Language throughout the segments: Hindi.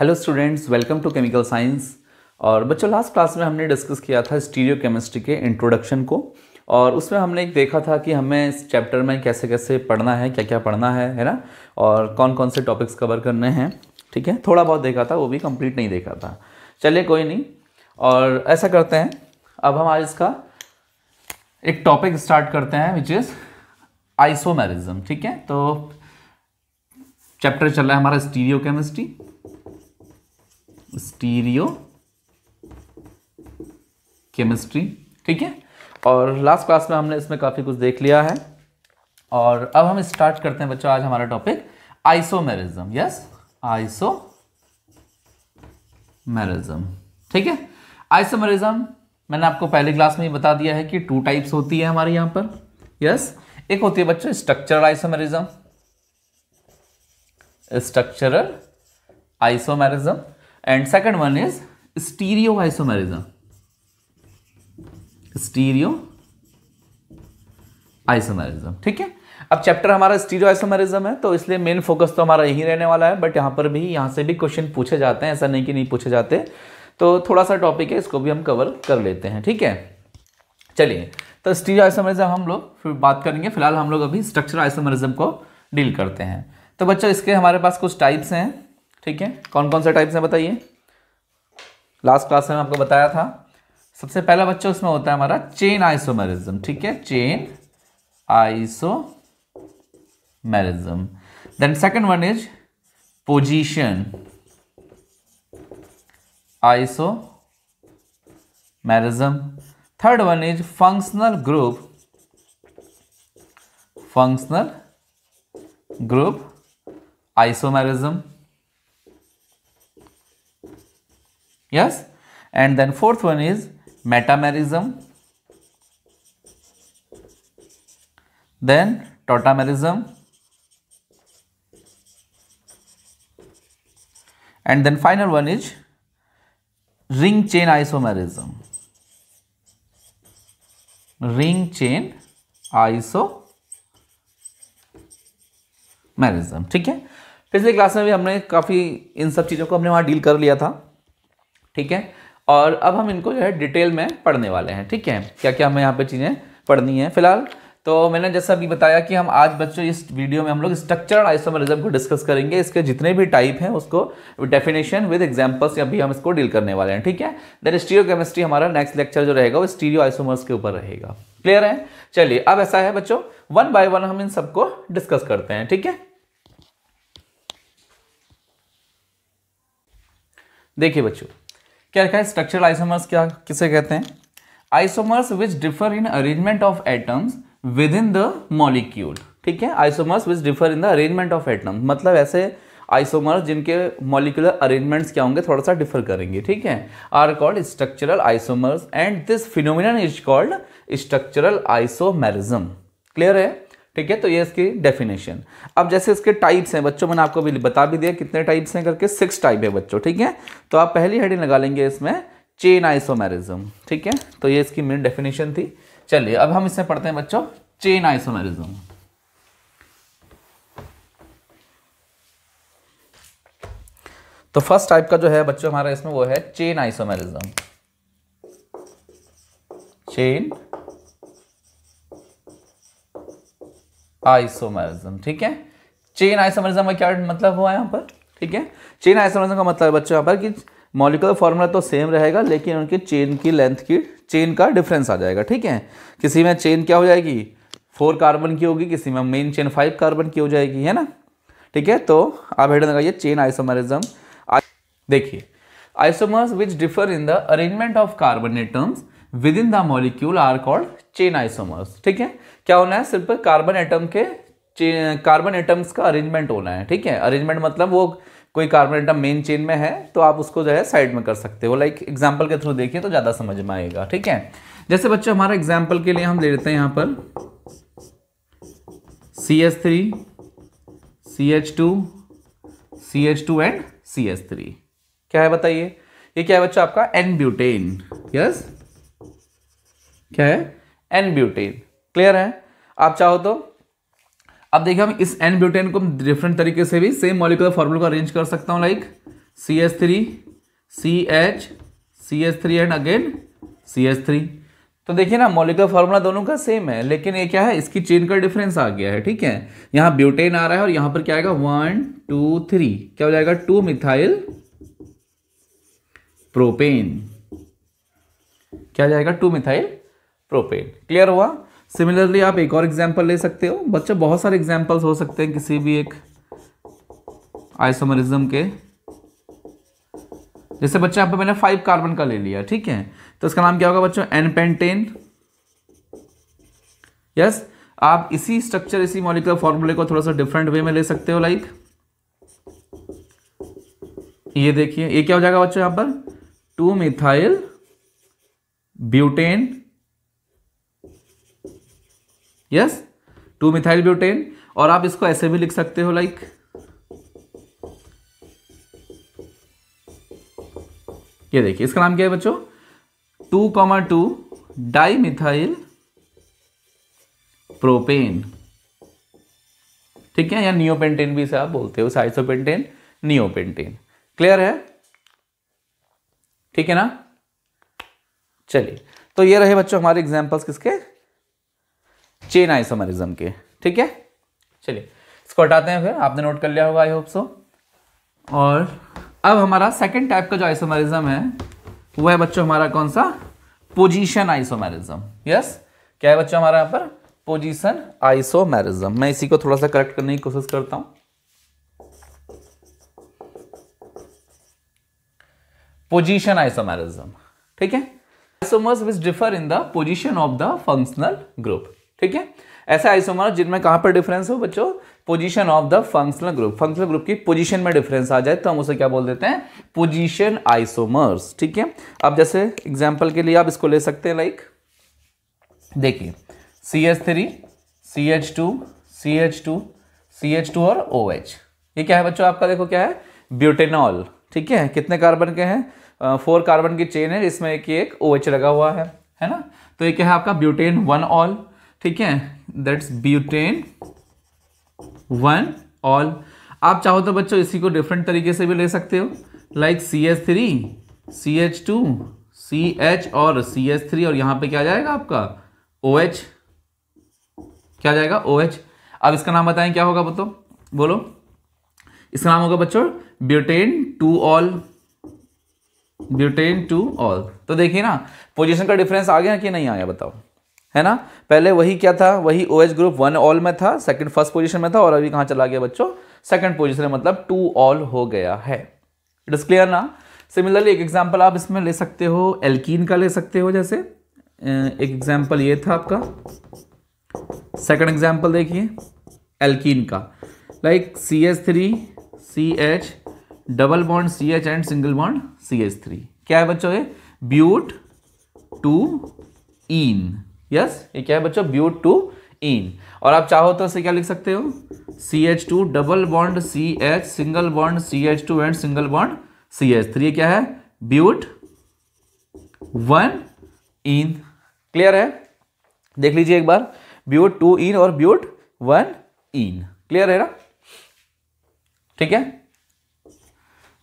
Hello students, welcome to chemical science. और बच्चों, लास्ट क्लास में हमने डिस्कस किया था स्टीरियो केमिस्ट्री के इंट्रोडक्शन को, और उसमें हमने एक देखा था कि हमें इस चैप्टर में कैसे कैसे पढ़ना है, क्या क्या पढ़ना है ना, और कौन कौन से टॉपिक्स कवर करने हैं। ठीक है, थोड़ा बहुत देखा था, वो भी कंप्लीट नहीं देखा था। चलिए कोई नहीं, और ऐसा करते हैं, अब हम आज इसका एक टॉपिक स्टार्ट करते हैं विच इज़ आइसोमेरिज्म। ठीक है, तो चैप्टर चल रहा है हमारा स्टीरियो केमिस्ट्री, स्टीरियो केमिस्ट्री। ठीक है, और लास्ट क्लास में हमने इसमें काफ़ी कुछ देख लिया है, और अब हम स्टार्ट करते हैं बच्चों आज हमारा टॉपिक आइसोमेरिज्म। Yes, isomerism. ठीक है, आइसोमेरिज्म मैंने आपको पहले क्लास में ही बता दिया है कि 2 टाइप्स होती है हमारे यहाँ पर। यस, एक होती है बच्चों structural isomerism, structural isomerism, and second one is stereo isomerism, stereo isomerism. ठीक है, अब चैप्टर हमारा स्टीरियो आइसोमेरिज्म है, तो इसलिए मेन फोकस तो हमारा यही रहने वाला है, बट यहाँ से भी क्वेश्चन पूछे जाते हैं, ऐसा नहीं कि नहीं पूछे जाते। तो थोड़ा सा टॉपिक है, इसको भी हम कवर कर लेते हैं। ठीक है, चलिए, तो स्टीरियो आइसोमेरिज्म हम लोग फिर बात करेंगे, फिलहाल हम लोग अभी स्ट्रक्चरल आइसोमेरिज्म को डील करते हैं। तो बच्चों, इसके हमारे पास कुछ टाइप्स हैं। ठीक है, कौन कौन से टाइप्स हैं बताइए। लास्ट क्लास में आपको बताया था, सबसे पहला बच्चों इसमें होता है हमारा चेन आइसोमेरिज्म। ठीक है, chain isomerism. Then second one is position isomerism. Third one is functional group isomerism. Yes, and then fourth one is metamerism, then tautomerism, and then final one is ring chain isomerism, ring chain isomerism. ठीक है, पिछले क्लास में भी हमने काफ़ी इन सब चीज़ों को हमने वहाँ डील कर लिया था। ठीक है, और अब हम इनको जो है डिटेल में पढ़ने वाले हैं। ठीक है, क्या क्या हमें यहाँ पे चीज़ें पढ़नी है फिलहाल। तो मैंने जैसा भी बताया कि हम आज बच्चों इस वीडियो में हम लोग स्ट्रक्चरल आइसोमेरिज्म को डिस्कस करेंगे, इसके जितने भी टाइप हैं उसको डेफिनेशन विद एग्जांपल्स अभी हम इसको डील करने वाले हैं। ठीक है, देन स्टीरियो केमिस्ट्री हमारा नेक्स्ट लेक्चर जो रहेगा वो स्टीरियो आइसोमर्स के ऊपर रहेगा। क्लियर है? चलिए, अब ऐसा है बच्चों, 1 बाय 1 हम इन सबको डिस्कस करते हैं। ठीक है, देखिए बच्चों, क्या लिखा है, स्ट्रक्चरल आइसोमर्स क्या किसे कहते हैं? Isomers which differ in arrangement of atoms within the molecule. ठीक है, isomers which differ in the arrangement of atoms, मतलब ऐसे आइसोमर्स जिनके मॉलिक्यूलर अरेंजमेंट्स क्या होंगे, थोड़ा सा डिफर करेंगे। ठीक है, are called structural isomers and this phenomenon is called structural isomerism. Clear है? ठीक है, तो ये इसकी डेफिनेशन। अब जैसे इसके टाइप्स हैं बच्चों, मैंने आपको भी बता भी दिया कितने टाइप्स हैं करके, 6 टाइप है बच्चों। ठीक है, तो आप पहली हेडिंग लगा लेंगे इसमें चेन आइसोमेरिज्म। ठीक है, तो ये इसकी मेन डेफिनेशन थी। चलिए, अब हम इसमें पढ़ते हैं बच्चों चेन आइसोमेरिज्म। तो फर्स्ट टाइप का जो है बच्चों हमारा इसमें वो है चेन आइसोमेरिज्म। Chain isomerism. ठीक है, चेन आइसोमेरिज्म का क्या मतलब हुआ यहाँ पर? ठीक है, चेन आइसोमेरिज्म का मतलब है बच्चों यहाँ पर कि मॉलिक्यूलर फॉर्मूला तो सेम रहेगा, लेकिन उनकी चेन की लेंथ की चेन का डिफरेंस आ जाएगा। ठीक है, किसी में चेन क्या हो जाएगी, 4 कार्बन की होगी, किसी में मेन चेन 5 कार्बन की हो जाएगी, है ना। ठीक है, तो आप हेडिंग लगाइए चेन आइसोमेरिज्म। देखिए, isomers which differ in the arrangement of carbon atoms within the molecule are called chain isomers. ठीक है, क्या होना है, सिर्फ कार्बन एटम्स का अरेंजमेंट होना है। ठीक है, अरेंजमेंट मतलब वो कोई कार्बन एटम मेन चेन में है तो आप उसको जो है साइड में कर सकते हो। लाइक एग्जांपल के थ्रू देखिए तो ज़्यादा समझ में आएगा। ठीक है, जैसे बच्चों हमारा एग्जांपल के लिए हम ले लेते हैं यहाँ पर CH3, CH2, CH2 and CH3। क्या है बताइए, ये क्या है बच्चों आपका एन ब्यूटेन। यस, क्या है, एन ब्यूटेन। क्लियर है? आप चाहो तो अब देखिए, हम इस एन ब्यूटेन को डिफरेंट तरीके से भी सेम मॉलिक्यूलर फॉर्मूला को अरेंज कर सकता हूं, like CH3 CH CH3 and again CH3। तो देखिए ना मॉलिक्यूलर फॉर्मूला दोनों का सेम है, लेकिन ये क्या है, इसकी चेन का डिफरेंस आ गया है। ठीक है, यहाँ ब्यूटेन आ रहा है और यहाँ पर क्या आएगा 1 2 3, क्या हो जाएगा 2 मिथाइल प्रोपेन, क्या जाएगा 2 मिथाइल प्रोपेन। क्लियर हुआ। सिमिलरली आप एक और एग्जांपल ले सकते हो बच्चों, बहुत सारे एग्जांपल्स हो सकते हैं किसी भी एक आइसोमरिज्म के। जैसे बच्चे यहाँ पे मैंने 5 कार्बन का ले लिया, ठीक है, तो इसका नाम क्या होगा बच्चों, एन पेंटेन। यस, आप इसी स्ट्रक्चर इसी मॉलिक्यूलर फॉर्मूले को थोड़ा सा डिफरेंट वे में ले सकते हो। लाइक ये देखिए, ये क्या हो जाएगा बच्चों यहां पर 2 methyl butane. Yes, 2 methyl butane. और आप इसको ऐसे भी लिख सकते हो लाइक ये देखिए, इसका नाम क्या है बच्चों 2,2 डाई मिथाइल प्रोपेन। ठीक है, या नियोपेंटेन भी इसे आप बोलते हो, आइसोपेंटेन नियोपेंटेन। क्लियर है, ठीक है ना। चलिए, तो ये रहे बच्चों हमारे एग्जांपल्स किसके, चेन आइसोमरिज्म के। ठीक है, चलिए इसको हटाते हैं, फिर आपने नोट कर लिया होगा आई होप सो। और अब हमारा सेकंड टाइप का जो आइसोमरिज्म है वो है बच्चों हमारा कौन सा, पोजीशन आइसोमरिज्म। यस, क्या है बच्चों हमारा यहाँ पर पोजीशन आइसोमरिज्म। मैं इसी को थोड़ा सा करेक्ट करने की कोशिश करता हूं। पोजीशन आइसोमरिज्म, ठीक है, isomers which differ in the position of the functional group. ठीक है, ऐसे आइसोमर्स जिनमें कहां पर डिफरेंस हो बच्चों, position of the functional group. Functional group की पोजीशन में डिफरेंस आ जाए तो हम उसे क्या बोल देते हैं, पोजीशन आइसोमर्स। ठीक है, अब जैसे एग्जांपल के लिए आप इसको ले सकते हैं लाइक देखिए CH3 CH2 CH2 CH2 और OH। ये क्या है बच्चों आपका, देखो क्या है, ब्यूटेनॉल। ठीक है, कितने कार्बन के हैं, 4 कार्बन की चेन है, इसमें एक OH लगा हुआ है ना। तो ये क्या है आपका ब्यूटेन 1 ऑल। ठीक है, दैट्स ब्यूटेन 1 ऑल। आप चाहो तो बच्चों इसी को डिफरेंट तरीके से भी ले सकते हो, लाइक CH3 CH2 CH और CH3 और यहां पे क्या जाएगा आपका OH, क्या जाएगा OH। अब इसका नाम बताएं क्या होगा बोलो, इसका नाम होगा बच्चों ब्यूटेन 2 ऑल, ब्यूटेन 2 ऑल। तो देखिए ना पोजीशन का डिफरेंस आ गया कि नहीं आया बताओ, है ना। पहले वही क्या था, वही OH ग्रुप 1 ऑल में था, सेकंड फर्स्ट पोजीशन में था, और अभी कहां चला गया बच्चों, सेकंड पोजीशन में, मतलब 2 ऑल हो गया है। इट इज क्लियर ना। सिमिलरली एक एग्जांपल आप इसमें ले सकते हो, एल्कीन का ले सकते हो। जैसे एक एग्जांपल ये था आपका, सेकंड एग्जांपल देखिए एल्कीन का, like CH3 CH double bond CH and single bond CH3। क्या है बच्चों ये, ब्यूट 2 ईन। यस, ये क्या है बच्चों, ब्यूट 2 ईन। और आप चाहो तो इसे क्या लिख सकते हो, CH2 double bond CH single bond CH2 and single bond CH3। ये क्या है, ब्यूट 1 ईन। क्लियर है, देख लीजिए एक बार, ब्यूट 2 ईन और ब्यूट 1 ईन। क्लियर है ना, ठीक है,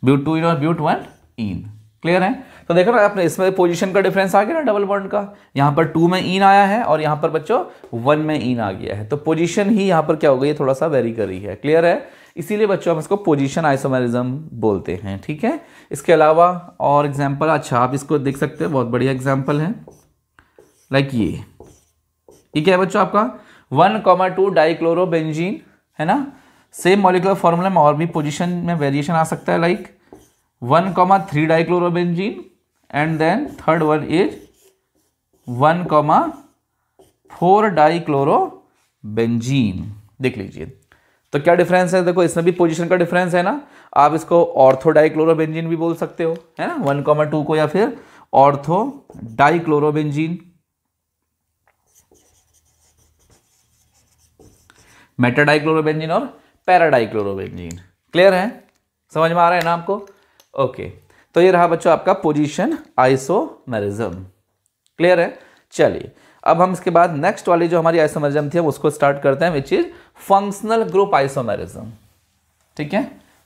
ब्यूट 2 ईन और ब्यूट 1 ईन। क्लियर है। तो देखो ना आपने इसमें पोजीशन का डिफरेंस आ गया ना डबल बॉन्ड का, यहां पर 2 में ईन आया है और यहां पर बच्चों 1 में ईन आ गया है। तो पोजीशन ही यहां पर क्या हो गई, थोड़ा सा वेरी कर रही है। क्लियर है, इसीलिए बच्चों हम इसको पोजीशन आइसोमरिज्म बोलते हैं। ठीक है, इसके अलावा और एग्जाम्पल, अच्छा आप इसको देख सकते हैं, बहुत बढ़िया एग्जाम्पल है, लाइक ये क्या है बच्चों आपका 1,2 डाइक्लोरोबेंजीन, है ना। सेम मॉलिक्यूलर फॉर्मूला में और भी पोजीशन में वेरिएशन आ सकता है, like 1,3 dichlorobenzene and then third one is 1,4 dichlorobenzene. देख लीजिए तो क्या डिफरेंस है, देखो इसमें भी पोजीशन का डिफरेंस है ना। आप इसको ऑर्थो डाइक्लोरोबेंजीन भी बोल सकते हो, है ना, 1,2 को, या फिर ऑर्थो डाइक्लोरोबेंजीन, मेटा डाइक्लोरोबेंजीन और पैरा डाइक्लोरोबेंजीन। क्लियर है, समझ में आ रहा है ना आपको। ओके, तो ये रहा बच्चों आपका पोजीशन आइसोमेरिज्म। क्लियर है। चलिए अब हम इसके बाद नेक्स्ट वाली जो हमारी आइसोमेरिज्म थी हम उसको स्टार्ट करते हैं, which is functional group isomerism. ठीक है,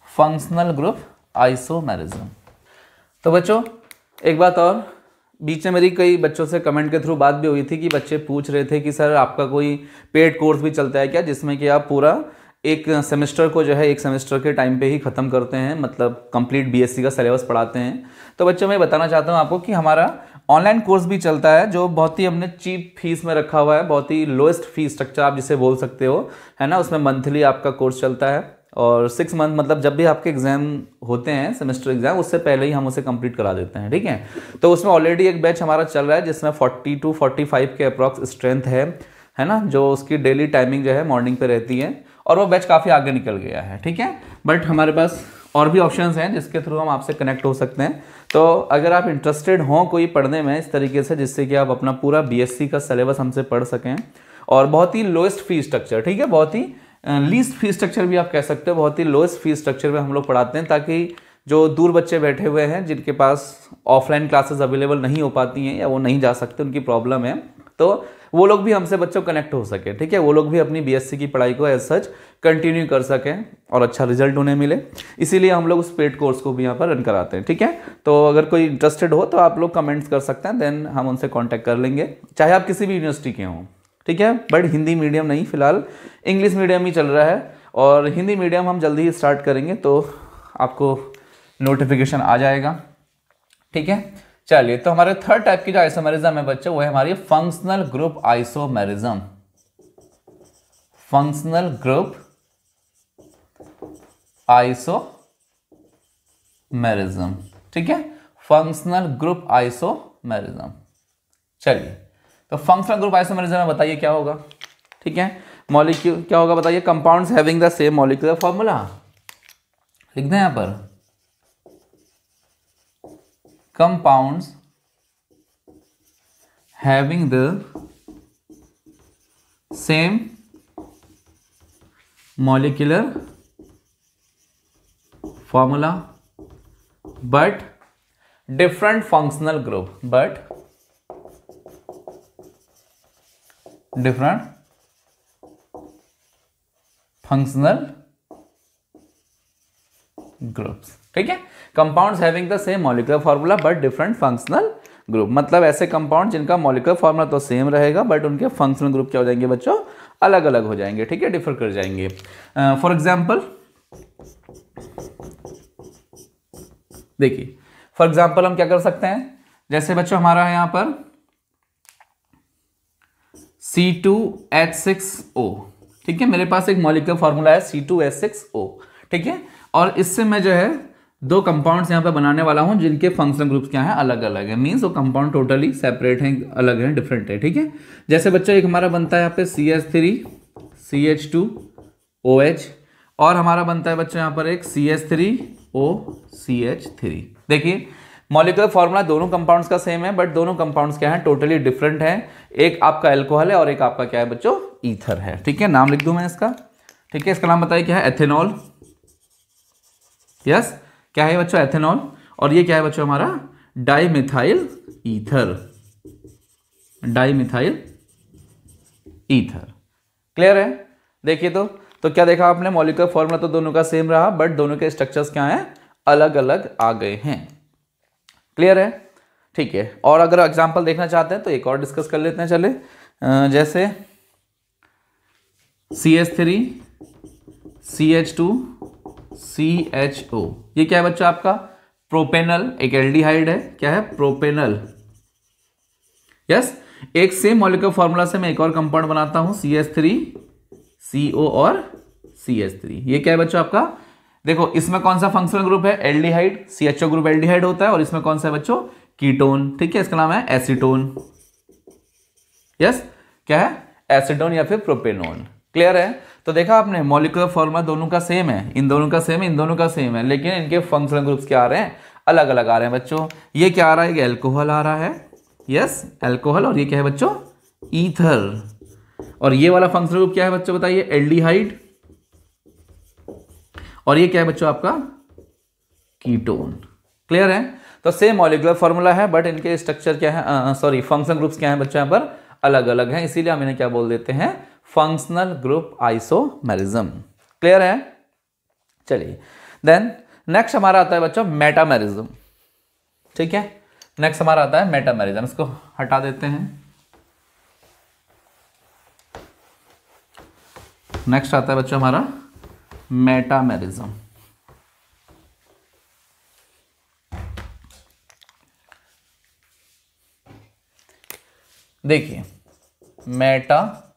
फंक्शनल ग्रुप आइसोमेरिज्म। तो बच्चों एक बात और, बीच में मेरी कई बच्चों से कमेंट के थ्रू बात भी हुई थी कि बच्चे पूछ रहे थे कि सर आपका कोई पेड कोर्स भी चलता है क्या, जिसमें कि आप पूरा एक सेमेस्टर को जो है एक सेमेस्टर के टाइम पे ही ख़त्म करते हैं, मतलब कंप्लीट बीएससी का सिलेबस पढ़ाते हैं। तो बच्चों मैं बताना चाहता हूँ आपको कि हमारा ऑनलाइन कोर्स भी चलता है, जो बहुत ही हमने चीप फीस में रखा हुआ है, बहुत ही लोएस्ट फीस स्ट्रक्चर आप जिसे बोल सकते हो, है ना। उसमें मंथली आपका कोर्स चलता है और 6 मंथ, मतलब जब भी आपके एग्जाम होते हैं सेमेस्टर एग्जाम, उससे पहले ही हम उसे कंप्लीट करा देते हैं, ठीक है। तो उसमें ऑलरेडी एक बैच हमारा चल रहा है जिसमें 40 to 45 के अप्रॉक्स स्ट्रेंथ है ना, जो उसकी डेली टाइमिंग जो है मॉर्निंग पे रहती है, और वो बैच काफ़ी आगे निकल गया है, ठीक है। बट हमारे पास और भी ऑप्शंस हैं जिसके थ्रू हम आपसे कनेक्ट हो सकते हैं। तो अगर आप इंटरेस्टेड हों कोई पढ़ने में इस तरीके से, जिससे कि आप अपना पूरा बीएससी का सिलेबस हमसे पढ़ सकें, और बहुत ही लोएस्ट फीस स्ट्रक्चर, ठीक है, बहुत ही लीस्ट फीस स्ट्रक्चर भी आप कह सकते हो, बहुत ही लोएस्ट फीस स्ट्रक्चर में हम लोग पढ़ाते हैं, ताकि जो दूर बच्चे बैठे हुए हैं जिनके पास ऑफलाइन क्लासेस अवेलेबल नहीं हो पाती हैं या वो नहीं जा सकते, उनकी प्रॉब्लम है, तो वो लोग भी हमसे बच्चों कनेक्ट हो सके, ठीक है, वो लोग भी अपनी बीएससी की पढ़ाई को एज सच कंटिन्यू कर सकें और अच्छा रिजल्ट उन्हें मिले। इसीलिए हम लोग उस पेड कोर्स को भी यहाँ पर रन कराते हैं, ठीक है। तो अगर कोई इंटरेस्टेड हो तो आप लोग कमेंट्स कर सकते हैं, देन हम उनसे कॉन्टैक्ट कर लेंगे, चाहे आप किसी भी यूनिवर्सिटी के हों, ठीक है। बट हिंदी मीडियम नहीं, फिलहाल इंग्लिश मीडियम ही चल रहा है, और हिंदी मीडियम हम जल्दी ही स्टार्ट करेंगे, तो आपको नोटिफिकेशन आ जाएगा, ठीक है। चलिए, तो हमारे थर्ड टाइप की जो आइसोमेरिज्म है बच्चों, वो है हमारी functional group isomerism. Functional group isomerism, ठीक है, फंक्शनल ग्रुप आइसोमेरिज्म। चलिए, तो फंक्शनल ग्रुप आइसोमेरिज्म में बताइए क्या होगा, ठीक है। मॉलिक्यूल क्या होगा बताइए, compounds having the same molecular formula, लिख दें यहां पर, compounds having the same molecular formula but different functional group, groups, ठीक है। Compounds having the same molecular formula but different functional group, मतलब ऐसे कंपाउंड जिनका मॉलिक्यूलर फार्मूला तो सेम रहेगा बट उनके फंक्शनल ग्रुप क्या हो जाएंगे बच्चों, अलग अलग हो जाएंगे, ठीक है, डिफर कर जाएंगे। फॉर एग्जाम्पल देखिए, फॉर एग्जाम्पल हम क्या कर सकते हैं, जैसे बच्चों हमारा है यहां पर C2H6O, ठीक है, मेरे पास एक मॉलिक्यूलर फार्मूला है C2H6O, ठीक है, और इससे मैं जो है दो कंपाउंड्स यहाँ पे बनाने वाला हूँ जिनके फंक्शनल ग्रुप्स क्या हैं, अलग अलग है, मीन्स वो कंपाउंड टोटली सेपरेट हैं, अलग हैं, डिफरेंट है, ठीक है। जैसे बच्चों एक हमारा बनता है यहाँ पे CH3CH2OH, और हमारा बनता है बच्चों यहाँ पर एक CH3OCH3। देखिए मॉलिक्यूलर फॉर्मूला दोनों कंपाउंड्स का सेम है, बट दोनों कंपाउंड्स क्या है, टोटली डिफरेंट है। एक आपका एल्कोहल है और एक आपका क्या है बच्चों, ईथर है, ठीक है। नाम लिख दूं मैं इसका, ठीक है, इसका नाम बताइए क्या है, एथेनॉल, यस, क्या है बच्चों, एथेनॉल, और ये क्या है बच्चों हमारा dimethyl ether, dimethyl ether, clear है। देखिए तो क्या देखा आपने, मॉलिक्यूलर फॉर्मूला तो दोनों का सेम रहा बट दोनों के स्ट्रक्चर्स क्या हैं, अलग अलग आ गए हैं, क्लियर है, ठीक है। और अगर एग्जांपल देखना चाहते हैं तो एक और डिस्कस कर लेते हैं, चले, जैसे CH3 CH2 CHO, ये क्या है बच्चों आपका प्रोपेनल, एक एल्डिहाइड है, क्या है प्रोपेनल, यस। एक सेम मॉलिक्यूलर फॉर्मूला से मैं एक और कंपाउंड बनाता हूं CH3CO और CH3, ये क्या है बच्चों आपका, देखो इसमें कौन सा फंक्शनल ग्रुप है, एल्डिहाइड, CHO ग्रुप एल्डिहाइड होता है, और इसमें कौन सा है बच्चों, कीटोन, ठीक है, इसका नाम है एसीटोन, यस, क्या है एसीटोन या फिर प्रोपेनोन, क्लियर है। तो देखा आपने मॉलिक्यूलर फॉर्मूला दोनों का सेम है, इन दोनों का सेम है, इन दोनों का सेम है, लेकिन इनके फंक्शनल ग्रुप्स क्या आ रहे हैं, अलग अलग आ रहे हैं बच्चों। ये क्या आ रहा है, एल्कोहल आ रहा है, यस एल्कोहल, और ये क्या है बच्चों ईथर, और ये वाला फंक्शनल ग्रुप क्या है बच्चों बताइए, एल्डिहाइड, और ये क्या है बच्चों आपका कीटोन, क्लियर है। तो सेम मॉलिक्यूलर फॉर्मूला है बट इनके स्ट्रक्चर क्या है, सॉरी फंक्शनल ग्रुप्स क्या है बच्चों यहाँ पर अलग अलग हैं, इसीलिए हम इन्हें क्या बोल देते हैं, फंक्शनल ग्रुप आइसोमेरिज्म, क्लियर है। चलिए देन नेक्स्ट हमारा आता है बच्चों मेटामेरिज्म, ठीक है। नेक्स्ट हमारा आता है मेटामेरिज्म, इसको हटा देते हैं। नेक्स्ट आता है बच्चों हमारा मेटामेरिज्म। देखिए मेटामेरिज्म,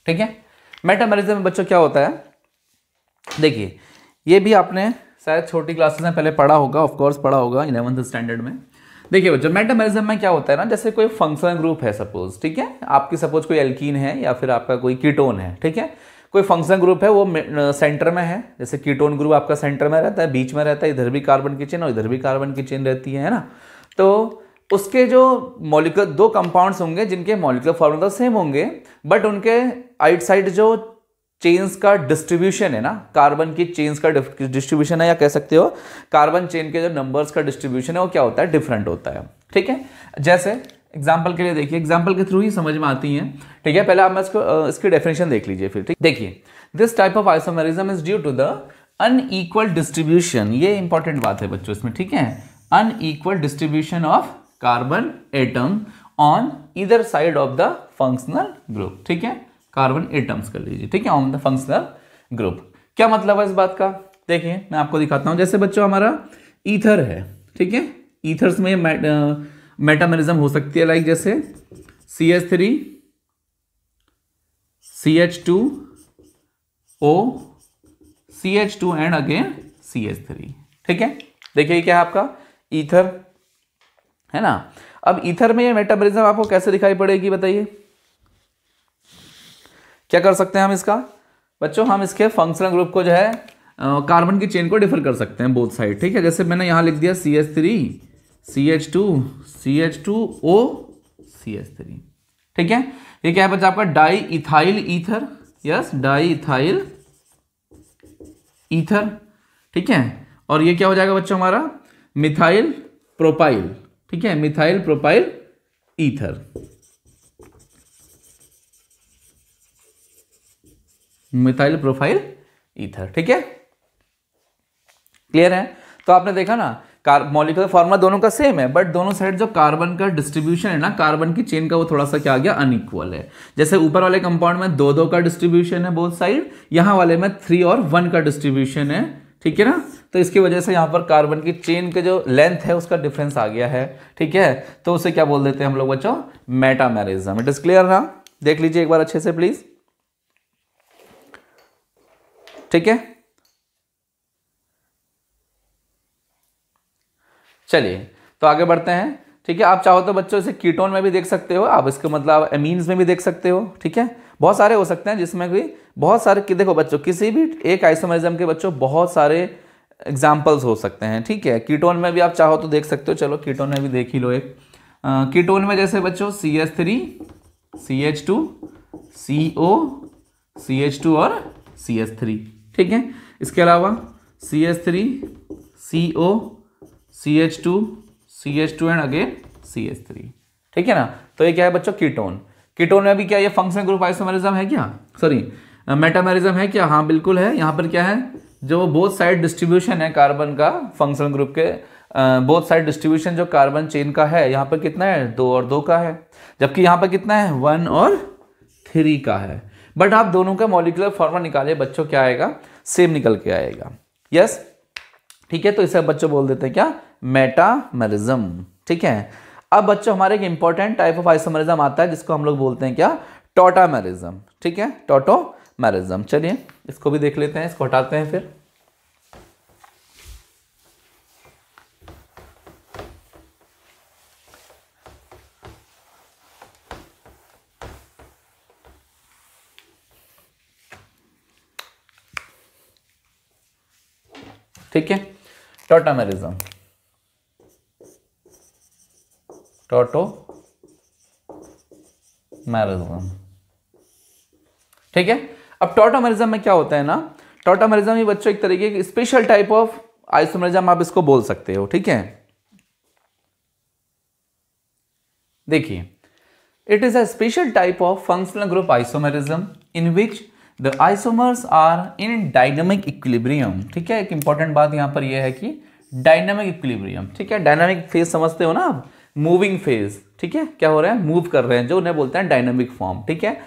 ठीक है। मेटामेरिज्म में बच्चों क्या होता है, देखिए ये भी आपने शायद छोटी क्लासेस में पहले पढ़ा होगा, ऑफ कोर्स पढ़ा होगा 11th स्टैंडर्ड में। देखिए बच्चों मेटामेरिज्म में क्या होता है ना, जैसे कोई फंक्शनल ग्रुप है सपोज, ठीक है, आपकी सपोज कोई एल्कीन है या फिर आपका कोई कीटोन है, ठीक है, कोई फंक्शनल ग्रुप है वो सेंटर में है, जैसे कीटोन ग्रुप आपका सेंटर में रहता है, बीच में रहता है, इधर भी कार्बन की चेन और इधर भी कार्बन की चेन रहती है ना। तो उसके जो मॉलिक्यूलर दो कंपाउंड्स होंगे जिनके मॉलिक्यूलर फॉर्मूला सेम होंगे, बट उनके आइट साइड जो चेन्स का डिस्ट्रीब्यूशन है ना, कार्बन की चेन्स का डिस्ट्रीब्यूशन है, या कह सकते हो कार्बन चेन के जो नंबर्स का डिस्ट्रीब्यूशन है वो क्या होता है, डिफरेंट होता है, ठीक है। जैसे एग्जाम्पल के लिए देखिए, एग्जाम्पल के थ्रू ही समझ में आती है, ठीक है। पहले आप इसकी डेफिनेशन देख लीजिए फिर, ठीक। देखिए this type of isomerism is due to the unequal distribution, ये इंपॉर्टेंट बात है बच्चों इसमें, ठीक है, unequal distribution of carbon atom on either side of the functional group, ठीक है, कार्बन एटम्स कर लीजिए, ठीक है, ऑन द फंक्शनल ग्रुप। क्या मतलब है इस बात का, देखिए मैं आपको दिखाता हूं। जैसे बच्चों हमारा ईथर है, ठीक है, ईथर्स में मेटामेरिज्म हो सकती है, लाइक जैसे CH3 CH2O CH2 and again CH3, ठीक है। देखिए क्या है आपका ईथर है ना। अब ईथर में ये मेटामेरिज्म आपको कैसे दिखाई पड़ेगी बताइए, क्या कर सकते हैं हम इसका बच्चों, हम इसके फंक्शनल ग्रुप को जो है कार्बन की चेन को डिफर कर सकते हैं बोथ साइड, ठीक है। जैसे मैंने यहां लिख दिया CH3 CH2 CH2O CH3, ठीक है। ये क्या है बच्चा आपका di ethyl ether, yes di ethyl ether, ठीक है। और ये क्या हो जाएगा बच्चों हमारा मिथाइल प्रोपाइल, ठीक है, methyl propyl ether, methyl profile ether, ठीक है, क्लियर है। तो आपने देखा ना मॉलिक्यूलर फॉर्मूला दोनों का सेम है, बट दोनों साइड जो कार्बन का डिस्ट्रीब्यूशन है ना, कार्बन की चेन का, वो थोड़ा सा क्या आ गया, अनइक्वल है। जैसे ऊपर वाले कंपाउंड में 2-2 का डिस्ट्रीब्यूशन है बोथ साइड, यहां वाले में 3 और 1 का डिस्ट्रीब्यूशन है, ठीक है ना। तो इसकी वजह से यहां पर कार्बन की चेन के जो लेंथ है उसका डिफरेंस आ गया है, ठीक है। तो उसे क्या बोल देते हैं हम लोग बच्चों, मेटामेरिज्म। इट इज क्लियर ना, देख लीजिए एक बार अच्छे से प्लीज, ठीक है। चलिए तो आगे बढ़ते हैं, ठीक है। आप चाहो तो बच्चों इसे कीटोन में भी देख सकते हो, आप इसका मतलब एमीन्स में भी देख सकते हो, ठीक है। बहुत सारे हो सकते हैं जिसमें भी बहुत सारे, देखो बच्चों किसी भी एक आइसोमेरिज्म के बच्चों बहुत सारे एग्जाम्पल्स हो सकते हैं, ठीक है। कीटोन में भी आप चाहो तो देख सकते हो, चलो कीटोन में भी देख ही लो एक। कीटोन में जैसे बच्चों CH3 CH2 CO CH2 और CH3, ठीक है। इसके अलावा CH3 CO CH2 CH2 and again CH3, ठीक है ना। तो ये क्या है बच्चों कीटोन। कीटोन में भी क्या ये फंक्शनल ग्रुप आइसोमेरिज्म है क्या, सॉरी मेटामेरिज्म है क्या, हाँ बिल्कुल है। यहाँ पर क्या है, जो बोथ साइड डिस्ट्रीब्यूशन है कार्बन का फंक्शनल ग्रुप के, बोथ साइड डिस्ट्रीब्यूशन जो कार्बन चेन का है, यहाँ पर कितना है 2 और 2 का है, जबकि यहाँ पर कितना है 1 और 3 का है। बट आप दोनों का मॉलिक्यूलर फॉर्मूला निकालिए बच्चों, क्या आएगा, सेम निकल के आएगा, यस, ठीक है। तो इसे बच्चों बोल देते हैं क्या, मेटामेरिज्म, ठीक है। अब बच्चों हमारे एक इंपॉर्टेंट टाइप ऑफ आइसोमेरिज्म आता है जिसको हम लोग बोलते हैं क्या, टॉटामेरिज्म, ठीक है, टॉटोमेरिज्म। चलिए इसको भी देख लेते हैं, इसको हटाते हैं फिर। ठीक है, टॉटामेरिज्म, टॉटोमेरिज्म, ठीक है। अब टॉटामेरिज्म में क्या होता है ना, टॉटामेरिज्म ही बच्चों एक तरीके की स्पेशल टाइप ऑफ आइसोमेरिज्म आप इसको बोल सकते हो, ठीक है। देखिए, it is a special type of functional group isomerism in which the isomers are in dynamic equilibrium. ठीक है, एक इंपॉर्टेंट बात यहाँ पर यह है कि डायनामिक इक्विलिब्रियम। ठीक है, डायनामिक फेज समझते हो ना आप, मूविंग फेज। ठीक है, क्या हो रहा है, मूव कर रहे हैं, जो उन्हें बोलते हैं डायनामिक फॉर्म। ठीक है,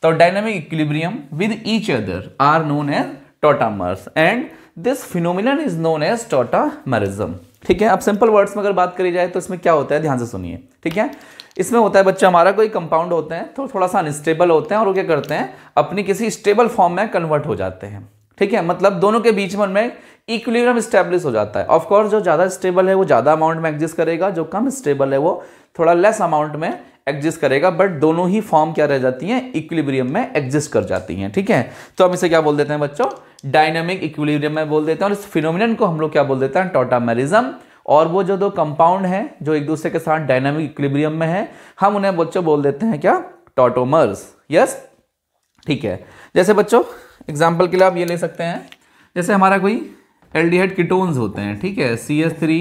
तो dynamic equilibrium with each other are known as tautomers and this phenomenon is known as tautomerism. ठीक है, अब सिंपल वर्ड्स में अगर बात करी जाए तो इसमें क्या होता है, ध्यान से सुनिए। ठीक है, इसमें होता है बच्चा, हमारा कोई कंपाउंड होते हैं तो थोड़ा सा अनस्टेबल होते हैं और वो क्या करते हैं, अपनी किसी स्टेबल फॉर्म में कन्वर्ट हो जाते हैं। ठीक है, मतलब दोनों के बीच में उनमें इक्विलिब्रियम स्टैब्लिश हो जाता है। ऑफ कोर्स जो ज़्यादा स्टेबल है वो ज़्यादा अमाउंट में एग्जिस्ट करेगा, जो कम स्टेबल है वो थोड़ा लेस अमाउंट में एग्जिस्ट करेगा, बट दोनों ही फॉर्म क्या रह जाती हैं, इक्विलिब्रियम में एग्जिस्ट कर जाती हैं। ठीक है, तो हम इसे क्या बोल देते हैं बच्चों, डायनामिक इक्विलिब्रियम में बोल देते हैं, और इस फिनोमिनन को हम लोग क्या बोल देते हैं, टॉटामेरिज्म। और वो जो दो कंपाउंड हैं जो एक दूसरे के साथ डायनामिक इक्विलिब्रियम में है, हम उन्हें बच्चों बोल देते हैं क्या, टॉटोमर्स। यस, ठीक है। जैसे बच्चों एग्जाम्पल के लिए आप ये ले सकते हैं, जैसे हमारा कोई एल्डिहाइड कीटोन्स होते हैं। ठीक है, CH3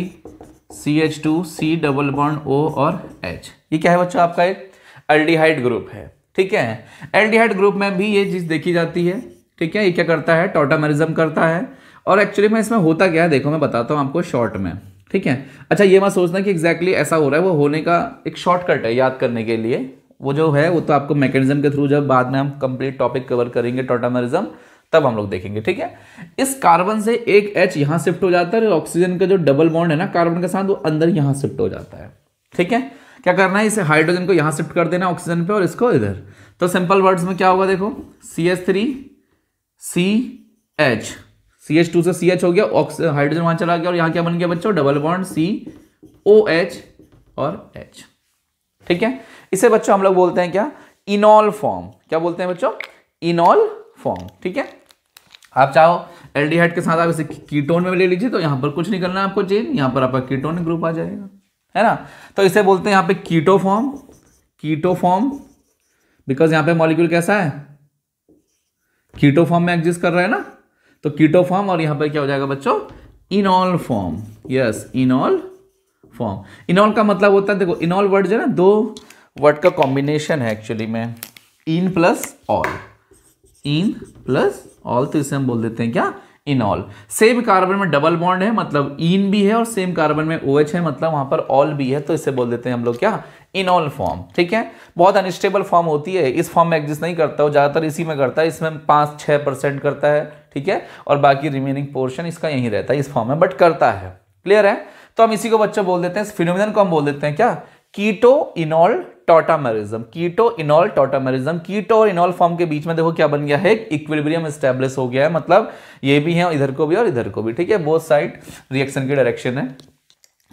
CH2 C double bond O और H, ये क्या है बच्चों, आपका एक एल्डिहाइड ग्रुप है। ठीक है, एल्डिहाइड ग्रुप में भी ये चीज देखी जाती है। ठीक है, ये क्या करता है, टॉटामेरिज्म करता है। और एक्चुअली में इसमें होता क्या है, देखो मैं बताता हूँ आपको शॉर्ट में। ठीक है, अच्छा ये मत सोचना कि एग्जैक्टली ऐसा हो रहा है, वो होने का एक शॉर्टकट है याद करने के लिए। वो जो है वो तो आपको मैकेनिज्म के थ्रू, जब बाद में हम कंप्लीट टॉपिक कवर करेंगे टॉटामेरिज्म, तब हम लोग देखेंगे। ठीक है, इस कार्बन से एक H यहाँ शिफ्ट हो जाता है और ऑक्सीजन का जो डबल बॉन्ड है ना कार्बन के साथ, वो अंदर यहाँ शिफ्ट हो जाता है। ठीक है, क्या करना है, इसे हाइड्रोजन को यहाँ शिफ्ट कर देना ऑक्सीजन पे और इसको इधर। तो सिंपल वर्ड्स में क्या होगा, देखो CH3 CH, CH2 से CH हो गया, हाइड्रोजन वहां चला गया और यहाँ क्या बन गया बच्चों, डबल बॉन्ड COH और H। ठीक है, इसे बच्चों हम लोग बोलते हैं क्या, इनॉल फॉर्म। क्या बोलते हैं बच्चों, इनॉल फॉर्म। ठीक है, आप चाहो एल्डिहाइड के साथ आप इसे कीटोन में ले लीजिए, तो यहां पर कुछ नहीं करना है आपको चेंज, यहां पर आपका कीटोन ग्रुप आ जाएगा, है ना। तो इसे बोलते हैं यहां पे keto form, keto form, because यहां पे मॉलिक्यूल कैसा है, कीटो फॉर्म में एग्जिस्ट कर रहा है ना, तो कीटो फॉर्म। और यहां पर क्या हो जाएगा बच्चों, इनॉल फॉर्म। Yes, इनॉल form. इनॉल का मतलब होता है, देखो इनॉल वर्ड जो है ना, दो वर्ड का कॉम्बिनेशन है एक्चुअली में, in plus all, in plus all, तो इसे हम बोल देते हैं क्या, इनॉल। सेम कार्बन में डबल बॉन्ड है मतलब इन भी है, और सेम कार्बन में OH है मतलब वहां पर ऑल भी है, तो इसे बोल देते हैं हम लोग क्या, इनॉल फॉर्म। ठीक है, बहुत अनस्टेबल फॉर्म होती है, इस फॉर्म में एग्जिस्ट नहीं करता, वो ज्यादातर इसी में करता है, इसमें 5-6% करता है। ठीक है, और बाकी रिमेनिंग पोर्शन इसका यही रहता है इस फॉर्म में, बट करता है। क्लियर है, तो हम इसी को बच्चों बोल देते हैं, इस फिनोमिनन को हम बोल देते हैं क्या, कीटो इनॉल टॉटामेरिज्म। कीटो इनॉल टॉटामेरिज्म, कीटो और इनॉल फॉर्म के बीच में देखो क्या बन गया है, इक्विलिब्रियम एस्टैब्लिश हो गया है, मतलब ये भी है इधर को भी और इधर को भी। ठीक है, बोथ साइड रिएक्शन की डायरेक्शन है।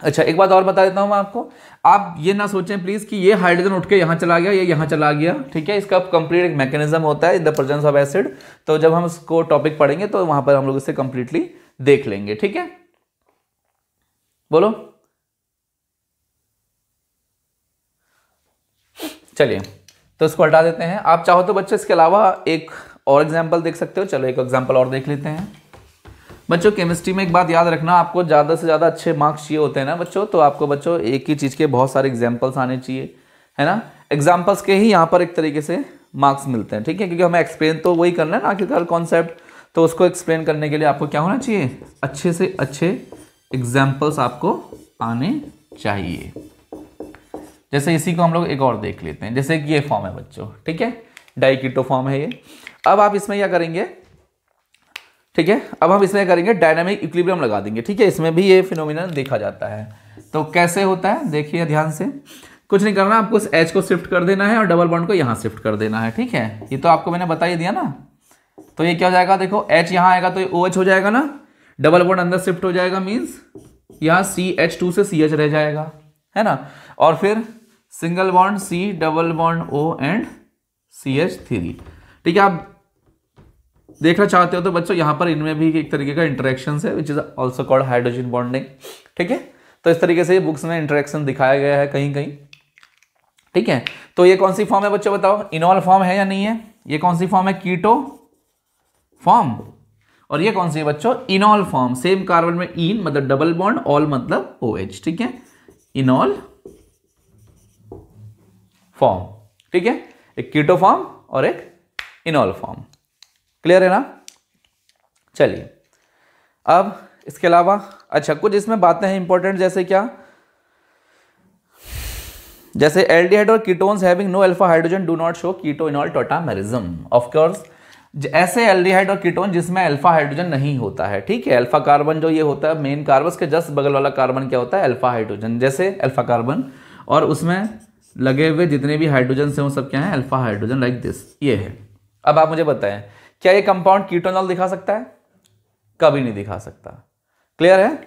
अच्छा एक बात और बता देता हूं मैं आपको, आप ये ना सोचें प्लीज कि ये हाइड्रोजन उठ के यहां चला गया, ये यहां चला गया। ठीक है, इसका कंप्लीट एक मैकेनिज्म होता है in the presence of acid, तो जब हम इसको टॉपिक पढ़ेंगे तो वहां पर हम लोग इसे कंप्लीटली देख लेंगे। ठीक है, बोलो, चलिए तो इसको हटा देते हैं। आप चाहो तो बच्चों इसके अलावा एक और एग्जांपल देख सकते हो, चलो एक एग्जांपल और देख लेते हैं। बच्चों केमिस्ट्री में एक बात याद रखना, आपको ज़्यादा से ज़्यादा अच्छे मार्क्स चाहिए होते हैं ना बच्चों, तो आपको बच्चों एक ही चीज़ के बहुत सारे एग्जाम्पल्स आने चाहिए, है ना। एग्जाम्पल्स के ही यहाँ पर एक तरीके से मार्क्स मिलते हैं। ठीक है, क्योंकि हमें एक्सप्लेन तो वही करना है ना आखिरकार कॉन्सेप्ट, तो उसको एक्सप्लेन करने के लिए आपको क्या होना चाहिए, अच्छे से अच्छे एग्जाम्पल्स आपको आने चाहिए। जैसे इसी को हम लोग एक और देख लेते हैं, जैसे कि ये फॉर्म है बच्चों। ठीक है, डाइकीटो फॉर्म है ये। अब आप इसमें क्या करेंगे, ठीक है, अब हम इसमें करेंगे डायनामिक इक्विलिब्रियम लगा देंगे। ठीक है, इसमें भी ये फिनोमिनन देखा जाता है। तो कैसे होता है देखिए ध्यान से, कुछ नहीं करना, आपको H को शिफ्ट कर देना है और डबल बॉन्ड को यहाँ शिफ्ट कर देना है। ठीक है, ये तो आपको मैंने बता ही दिया ना। तो ये क्या हो जाएगा, देखो H यहाँ आएगा तो ये OH हो जाएगा ना, डबल बॉन्ड अंदर शिफ्ट हो जाएगा, मीन्स यहाँ CH2 से CH रह जाएगा, है ना। और फिर single bond C double bond O and CH3। ठीक है, आप देखना चाहते हो तो बच्चों यहाँ पर इनमें भी एक तरीके का इंटरेक्शन है, which is also called hydrogen bonding. ठीक है, तो इस तरीके से बुक्स में इंटरेक्शन दिखाया गया है कहीं कहीं। ठीक है, तो ये कौन सी फॉर्म है बच्चों बताओ, इनॉल फॉर्म है या नहीं है, ये कौन सी फॉर्म है, कीटो फॉर्म। और ये कौन सी है बच्चों, इनॉल फॉर्म। सेम कार्बन में इन मतलब डबल बॉन्ड, ऑल मतलब OH। ठीक है, इनॉल फॉर्म। ठीक है, एक कीटो फॉर्म और एक इनॉल फॉर्म। क्लियर है ना? चलिए अब इसके अलावा अच्छा कुछ इसमें बातें हैं इंपॉर्टेंट, जैसे क्या, जैसे एल्डिहाइड और ketones having no alpha hydrogen do not show keto enol tautomerism. Of course ऐसे एल्डिहाइड और कीटोन जिसमें अल्फा हाइड्रोजन नहीं होता है, ठीक है। अल्फा कार्बन जो ये होता है मेन कार्बन के जस्ट बगल वाला कार्बन क्या होता है, अल्फा हाइड्रोजन, जैसे अल्फा कार्बन, और उसमें लगे हुए जितने भी हाइड्रोजन से वो सब क्या है, अल्फा हाइड्रोजन, लाइक दिस, ये है। अब आप मुझे बताएं क्या ये कंपाउंड कीटोनॉल दिखा सकता है? कभी नहीं दिखा सकता। क्लियर है?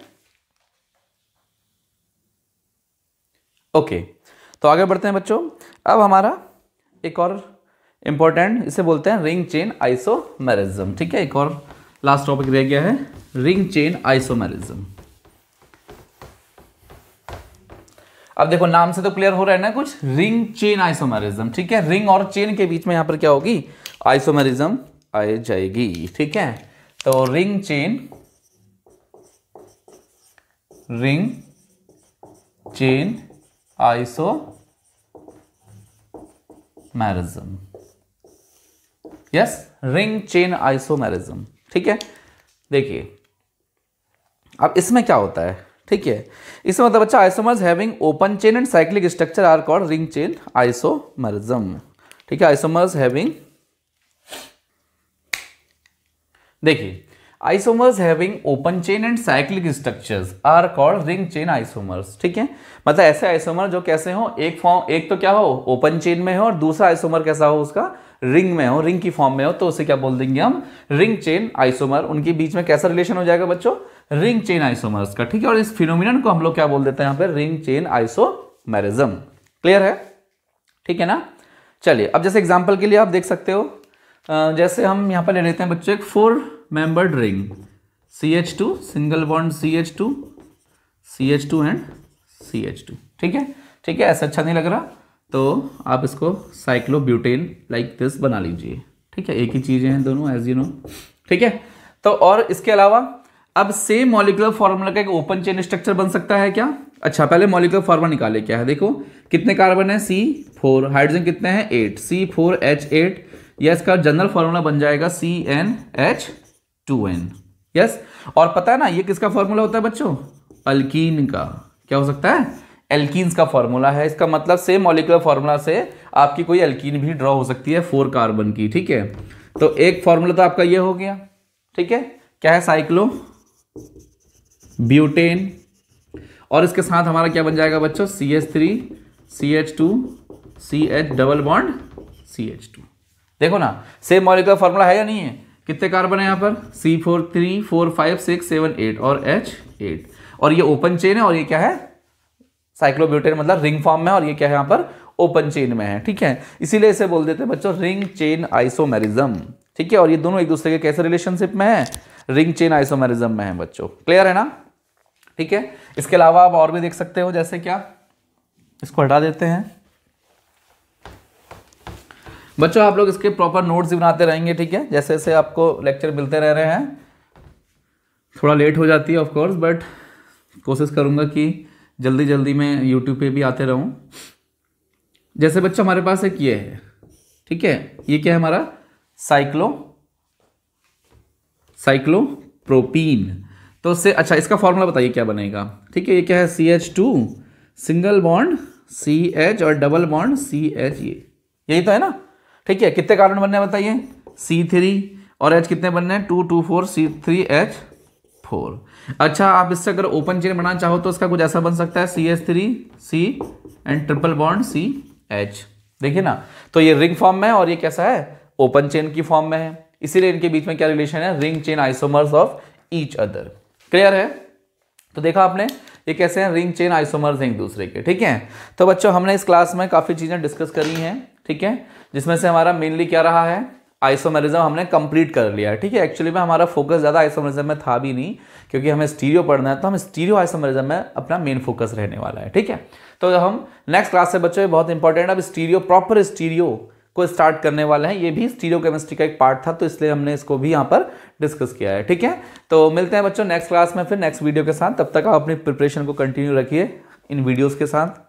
ओके, तो आगे बढ़ते हैं बच्चों। अब हमारा एक और इंपॉर्टेंट, इसे बोलते हैं रिंग चेन आइसोमेरिज्म, ठीक है। एक और लास्ट टॉपिक रह गया है, रिंग चेन आइसोमेरिज्म। अब देखो नाम से तो क्लियर हो रहा है ना कुछ, रिंग चेन आइसोमेरिज्म, ठीक है। रिंग और चेन के बीच में यहां पर क्या होगी, आइसोमेरिज्म आ जाएगी, ठीक है। तो ring chain isomerism, yes, ring chain isomerism, ठीक है। देखिए अब इसमें क्या होता है, ठीक है। इसमें मतलब बच्चा isomers having open chain and cyclic structure are called ring chain isomerism, ठीक है। आइसोमर्स हैविंग, देखिए isomers having open chain and cyclic structures are called ring chain isomers, ठीक है। मतलब ऐसे आइसोमर जो कैसे हो, एक तो क्या हो ओपन चेन में हो और दूसरा आइसोमर कैसा हो उसका रिंग में हो, रिंग की फॉर्म में हो, तो उसे क्या बोल देंगे हम, रिंग चेन आइसोमर। उनके बीच में कैसा रिलेशन हो जाएगा बच्चों, रिंग चेन आइसोमर्स का, ठीक है। और इस फिनोमिनन को हम लोग क्या बोल देते हैं यहाँ पे, रिंग चेन आइसोमेरिज्म। क्लियर है? ठीक है ना? चलिए अब जैसे एग्जांपल के लिए आप देख सकते हो, जैसे हम यहाँ पर ले लेते हैं बच्चों एक 4 membered ring, CH2 single bond CH2 and CH2, ठीक है, ठीक है। ऐसा अच्छा नहीं लग रहा तो आप इसको साइक्लोब्यूटेन लाइक दिस बना लीजिए, ठीक है। एक ही चीजें हैं दोनों, एज यू नो, ठीक है। तो और इसके अलावा अब सेम मॉलिक्यूलर फॉर्मूला का एक ओपन चेन स्ट्रक्चर बन सकता है क्या? अच्छा पहले मॉलिक्यूलर फॉर्मूला निकाले, क्या है देखो, कितने कार्बन है C4, हाइड्रोजन कितने हैं 8, C4H8, या इसका जनरल फॉर्मूला बन जाएगा CnH2n, यस। और पता है ना ये किसका फॉर्मूला होता है बच्चों, अल्कीन का। क्या हो सकता है, एल्कीन्स का फॉर्मूला है। इसका मतलब सेम मॉलिक्यूलर फॉर्मूला से आपकी कोई एल्कीन भी ड्रॉ हो सकती है 4 कार्बन की, ठीक है। तो एक फॉर्मूला तो आपका ये हो गया, ठीक है, क्या है, साइक्लो ब्यूटेन, और इसके साथ हमारा क्या बन जाएगा बच्चों, CH3 CH2 CH double bond CH2। देखो ना सेम मॉलिक्यूलर फॉर्मूला है या नहीं है, कितने कार्बन है यहाँ पर, C4 3 4 5 6 7 8 और H8, और ये ओपन चेन है, और ये क्या है, साइक्लोब्यूटेन, मतलब रिंग फॉर्म में, और ये क्या है यहाँ पर ओपन चेन में है, ठीक है। इसीलिए इसे बोल देते हैं बच्चों रिंग चेन आइसोमेरिज्म, ठीक है। और ये दोनों एक दूसरे के कैसे रिलेशनशिप में है, रिंग चेन आइसोमेरिज्म में है बच्चों। क्लियर है ना? ठीक है। इसके अलावा आप और भी देख सकते हो, जैसे क्या, इसको हटा देते हैं बच्चों, आप लोग इसके प्रॉपर नोट्स भी बनाते रहेंगे, ठीक है। जैसे जैसे आपको लेक्चर मिलते रह रहे हैं, थोड़ा लेट हो जाती है ऑफ कोर्स, बट कोशिश करूंगा कि जल्दी जल्दी मैं यूट्यूब पे भी आते रहूं। जैसे बच्चों हमारे पास एक ये है, ठीक है, ये क्या है हमारा साइक्लोप्रोपीन। तो उससे अच्छा इसका फॉर्मूला बताइए क्या बनेगा, ठीक है। ये क्या है, CH2 सिंगल बॉन्ड CH और डबल बॉन्ड CH, यही तो है ना, ठीक है। कितने कार्बन बनने हैं बताइए, C3, और H कितने बनने हैं 2 2 4 C3H4। अच्छा आप इससे अगर ओपन चेन बनाना चाहो तो इसका कुछ ऐसा बन सकता है, CH3 C and triple bond CH, देखिए ना। तो ये रिंग फॉर्म में है और ये कैसा है, ओपन चेन की फॉर्म में है, इसीलिए इनके बीच में क्या रिलेशन है, ring chain isomers of each other. Clear है? तो देखा आपने ये कैसे हैं, रिंग चेन आइसोमर्स हैं एक दूसरे के, ठीक है। तो बच्चों हमने इस क्लास में काफी चीजें डिस्कस करी हैं, ठीक है, जिसमें से हमारा मेनली क्या रहा है, आइसोमेरिज्म हमने कंप्लीट कर लिया है, ठीक है। एक्चुअली में हमारा फोकस ज्यादा आइसोमेरिज्म में था भी नहीं, क्योंकि हमें स्टीरियो पढ़ना है, तो हम स्टीरियो आइसोमेरिज्म में अपना मेन फोकस रहने वाला है, ठीक है। तो हम नेक्स्ट क्लास से बच्चों बहुत इंपॉर्टेंट, अब स्टीरियो, प्रॉपर स्टीरियो को स्टार्ट करने वाले हैं। ये भी स्टीरियो केमिस्ट्री का एक पार्ट था, तो इसलिए हमने इसको भी यहाँ पर डिस्कस किया है, ठीक है। तो मिलते हैं बच्चों नेक्स्ट क्लास में फिर नेक्स्ट वीडियो के साथ, तब तक आप अपनी प्रिपरेशन को कंटिन्यू रखिए इन वीडियोस के साथ।